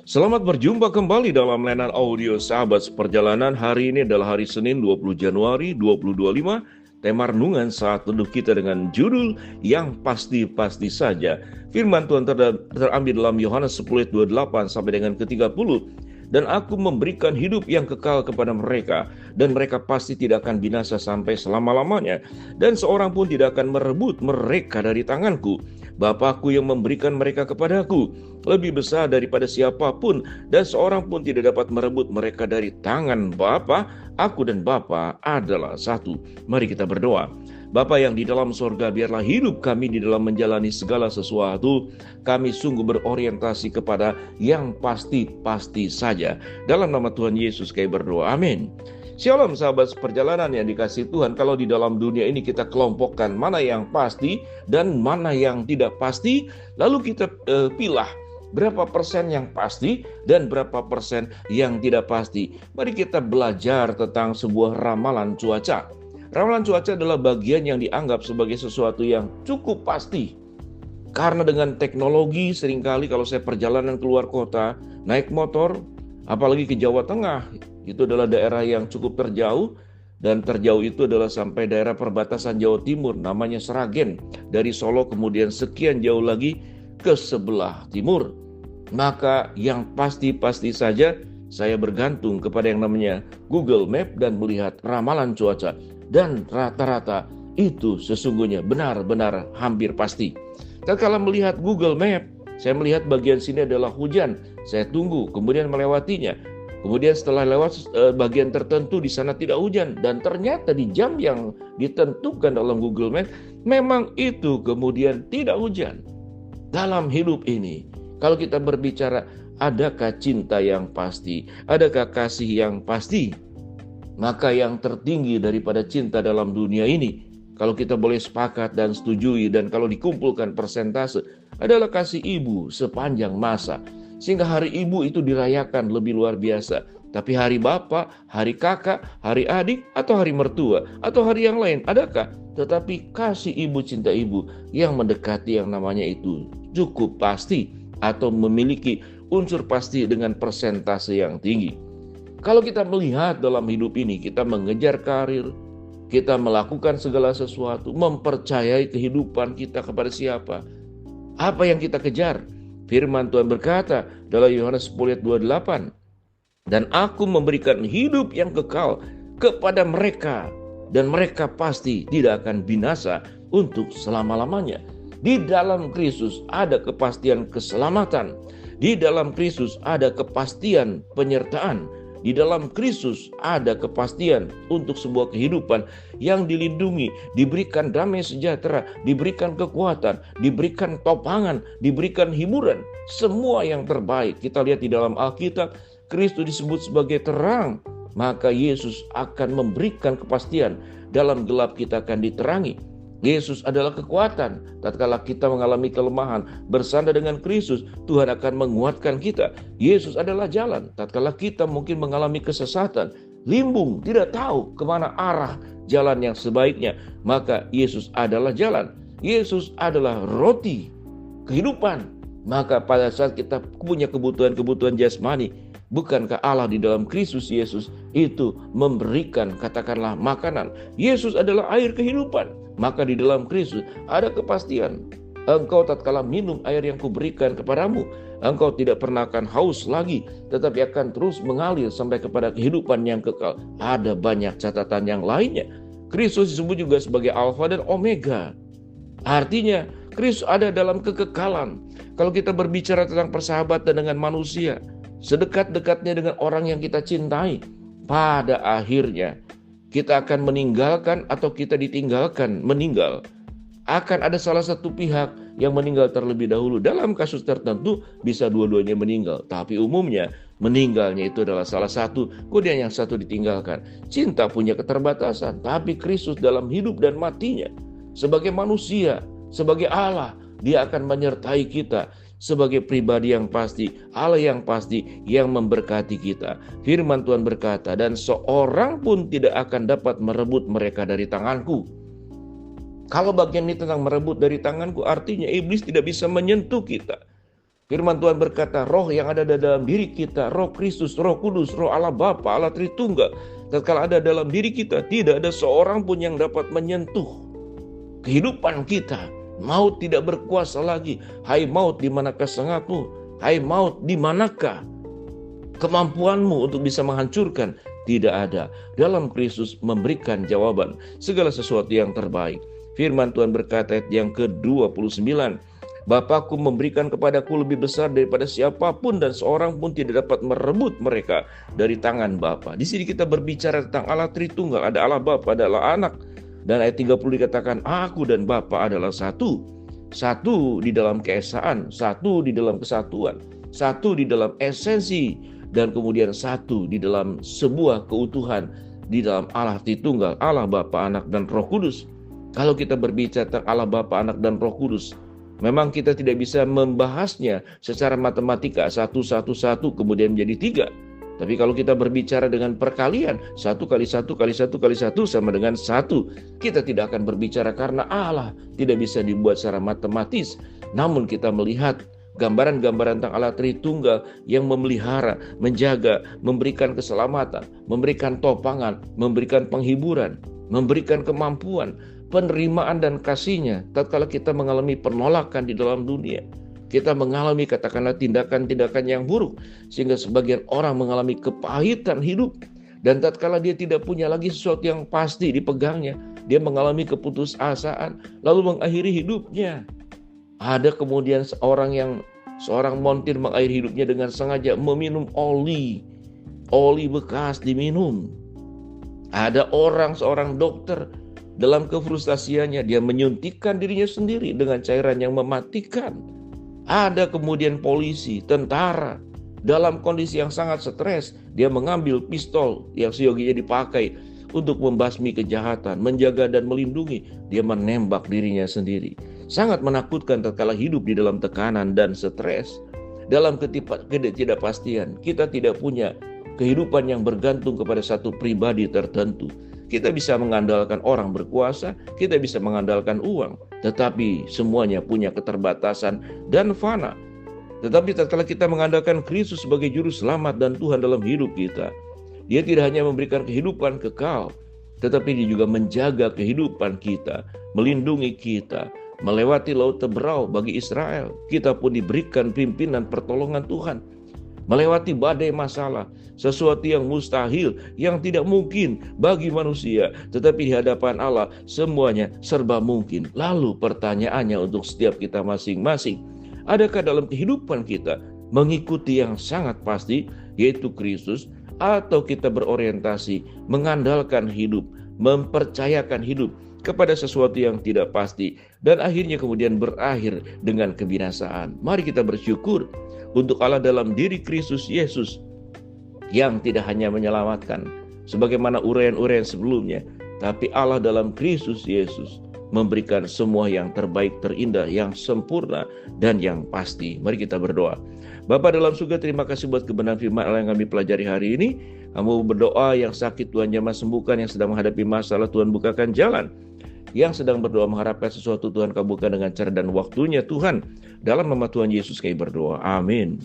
Selamat berjumpa kembali dalam layanan audio Sahabat Seperjalanan. Hari ini adalah hari Senin 20 Januari 2025. Tema renungan saat teduh kita dengan judul yang pasti-pasti saja. Firman Tuhan terambil dalam Yohanes 10 ayat 28 sampai dengan ke-30. Dan aku memberikan hidup yang kekal kepada mereka, dan mereka pasti tidak akan binasa sampai selama-lamanya, dan seorang pun tidak akan merebut mereka dari tanganku. Bapakku yang memberikan mereka kepadaku lebih besar daripada siapapun, dan seorang pun tidak dapat merebut mereka dari tangan Bapa. Aku dan Bapa adalah satu. Mari kita berdoa. Bapa yang di dalam sorga, biarlah hidup kami di dalam menjalani segala sesuatu, kami sungguh berorientasi kepada yang pasti-pasti saja. Dalam nama Tuhan Yesus kami berdoa, amin. Shalom sahabat seperjalanan yang dikasihi Tuhan. Kalau di dalam dunia ini kita kelompokkan mana yang pasti dan mana yang tidak pasti, lalu kita pilah berapa persen yang pasti dan berapa persen yang tidak pasti. Mari kita belajar tentang sebuah ramalan cuaca. Ramalan cuaca adalah bagian yang dianggap sebagai sesuatu yang cukup pasti. Karena dengan teknologi seringkali kalau saya perjalanan keluar kota, naik motor, apalagi ke Jawa Tengah, itu adalah daerah yang cukup terjauh. Dan terjauh itu adalah sampai daerah perbatasan Jawa Timur, namanya Sragen. Dari Solo kemudian sekian jauh lagi ke sebelah timur. Maka yang pasti-pasti saja saya bergantung kepada yang namanya Google Map dan melihat ramalan cuaca. Dan rata-rata itu sesungguhnya benar-benar hampir pasti. Tatkala melihat Google Map, saya melihat bagian sini adalah hujan. Saya tunggu, kemudian melewatinya. Kemudian setelah lewat bagian tertentu di sana tidak hujan. Dan ternyata di jam yang ditentukan dalam Google Map, memang itu kemudian tidak hujan. Dalam hidup ini, kalau kita berbicara, adakah cinta yang pasti? Adakah kasih yang pasti? Maka yang tertinggi daripada cinta dalam dunia ini, kalau kita boleh sepakat dan setujui, dan kalau dikumpulkan persentase, adalah kasih ibu sepanjang masa. Sehingga hari ibu itu dirayakan lebih luar biasa. Tapi hari bapak, hari kakak, hari adik, atau hari mertua, atau hari yang lain, adakah? Tetapi kasih ibu, cinta ibu yang mendekati yang namanya itu cukup pasti, atau memiliki unsur pasti dengan persentase yang tinggi. Kalau kita melihat dalam hidup ini, kita mengejar karir, kita melakukan segala sesuatu, mempercayai kehidupan kita kepada siapa? Apa yang kita kejar? Firman Tuhan berkata dalam Yohanes 10 ayat 28, dan aku memberikan hidup yang kekal kepada mereka, dan mereka pasti tidak akan binasa untuk selama-lamanya. Di dalam Kristus ada kepastian keselamatan. Di dalam Kristus ada kepastian penyertaan. Di dalam Kristus ada kepastian untuk sebuah kehidupan yang dilindungi, diberikan damai sejahtera, diberikan kekuatan, diberikan topangan, diberikan hiburan. Semua yang terbaik. Kita lihat di dalam Alkitab, Kristus disebut sebagai terang. Maka Yesus akan memberikan kepastian. Dalam gelap kita akan diterangi. Yesus adalah kekuatan. Tatkala kita mengalami kelemahan, bersandar dengan Kristus, Tuhan akan menguatkan kita. Yesus adalah jalan. Tatkala kita mungkin mengalami kesesatan, limbung, tidak tahu kemana arah jalan yang sebaiknya, maka Yesus adalah jalan. Yesus adalah roti kehidupan. Maka pada saat kita punya kebutuhan-kebutuhan jasmani, bukankah Allah di dalam Kristus Yesus itu memberikan, katakanlah, makanan? Yesus adalah air kehidupan. Maka di dalam Kristus ada kepastian. Engkau tatkala minum air yang kuberikan kepadamu, engkau tidak pernah akan haus lagi, tetapi akan terus mengalir sampai kepada kehidupan yang kekal. Ada banyak catatan yang lainnya. Kristus disebut juga sebagai Alfa dan Omega. Artinya Kristus ada dalam kekekalan. Kalau kita berbicara tentang persahabatan dengan manusia, sedekat-dekatnya dengan orang yang kita cintai, pada akhirnya kita akan meninggalkan atau kita ditinggalkan meninggal. Akan ada salah satu pihak yang meninggal terlebih dahulu. Dalam kasus tertentu bisa dua-duanya meninggal. Tapi umumnya meninggalnya itu adalah salah satu, kemudian yang satu ditinggalkan. Cinta punya keterbatasan. Tapi Kristus dalam hidup dan matinya, sebagai manusia, sebagai Allah, Dia akan menyertai kita. Sebagai pribadi yang pasti, Allah yang pasti yang memberkati kita. Firman Tuhan berkata, dan seorang pun tidak akan dapat merebut mereka dari tanganku. Kalau bagian ini tentang merebut dari tanganku, artinya iblis tidak bisa menyentuh kita. Firman Tuhan berkata, roh yang ada dalam diri kita, roh Kristus, roh Kudus, roh Allah Bapa, Allah Tritunggal, tatkala ada dalam diri kita, tidak ada seorang pun yang dapat menyentuh kehidupan kita. Maut tidak berkuasa lagi. Hai maut, di manakah sengatmu? Hai maut, di manakah kemampuanmu untuk bisa menghancurkan? Tidak ada. Dalam Kristus memberikan jawaban segala sesuatu yang terbaik. Firman Tuhan berkata ayat yang ke-29, Bapakku memberikan kepadaku lebih besar daripada siapapun, dan seorang pun tidak dapat merebut mereka dari tangan Bapa. Di sini kita berbicara tentang Allah Tritunggal. Ada Allah Bapa, ada Allah Anak. Dan ayat 30 dikatakan, aku dan Bapa adalah satu. Satu di dalam keesaan, satu di dalam kesatuan, satu di dalam esensi, dan kemudian satu di dalam sebuah keutuhan di dalam Allah Tritunggal, Allah Bapa, Anak, dan Roh Kudus. Kalau kita berbicara tentang Allah Bapa, Anak, dan Roh Kudus, memang kita tidak bisa membahasnya secara matematika, satu kemudian menjadi 3. Tapi kalau kita berbicara dengan perkalian, 1 kali 1 kali 1 kali 1 sama dengan 1. Kita tidak akan berbicara karena Allah tidak bisa dibuat secara matematis. Namun kita melihat gambaran-gambaran tentang Allah Tritunggal yang memelihara, menjaga, memberikan keselamatan, memberikan topangan, memberikan penghiburan, memberikan kemampuan, penerimaan dan kasih-Nya tatkala kita mengalami penolakan di dalam dunia. Kita mengalami katakanlah tindakan-tindakan yang buruk, sehingga sebagian orang mengalami kepahitan hidup. Dan tatkala dia tidak punya lagi sesuatu yang pasti dipegangnya, dia mengalami keputusasaan, lalu mengakhiri hidupnya. Ada kemudian seorang montir mengakhiri hidupnya dengan sengaja meminum oli bekas diminum. Ada seorang dokter, dalam kefrustasiannya dia menyuntikkan dirinya sendiri dengan cairan yang mematikan. Ada kemudian polisi, tentara, dalam kondisi yang sangat stres, dia mengambil pistol yang seyogianya dipakai untuk membasmi kejahatan, menjaga dan melindungi. Dia menembak dirinya sendiri. Sangat menakutkan tatkala hidup di dalam tekanan dan stres. Dalam ketidakpastian, kita tidak punya kehidupan yang bergantung kepada satu pribadi tertentu. Kita bisa mengandalkan orang berkuasa, kita bisa mengandalkan uang, tetapi semuanya punya keterbatasan dan fana. Tetapi tatkala kita mengandalkan Kristus sebagai juru selamat dan Tuhan dalam hidup kita, Dia tidak hanya memberikan kehidupan kekal, tetapi Dia juga menjaga kehidupan kita, melindungi kita. Melewati laut Teberau bagi Israel, kita pun diberikan pimpinan pertolongan Tuhan. Melewati badai masalah, sesuatu yang mustahil, yang tidak mungkin bagi manusia, tetapi di hadapan Allah semuanya serba mungkin. Lalu pertanyaannya untuk setiap kita masing-masing, adakah dalam kehidupan kita mengikuti yang sangat pasti, yaitu Kristus, atau kita berorientasi mengandalkan hidup, mempercayakan hidup kepada sesuatu yang tidak pasti, dan akhirnya kemudian berakhir dengan kebinasaan? Mari kita bersyukur untuk Allah dalam diri Kristus Yesus yang tidak hanya menyelamatkan sebagaimana uraian-uraian sebelumnya, tapi Allah dalam Kristus Yesus memberikan semua yang terbaik, terindah, yang sempurna, dan yang pasti. Mari kita berdoa. Bapa dalam surga, terima kasih buat kebenaran firman Allah yang kami pelajari hari ini. Kamu berdoa yang sakit Tuhan jamah sembuhkan, yang sedang menghadapi masalah Tuhan bukakan jalan, yang sedang berdoa mengharapkan sesuatu Tuhan kabulkan dengan cara dan waktunya Tuhan. Dalam nama Tuhan Yesus kami berdoa. Amin.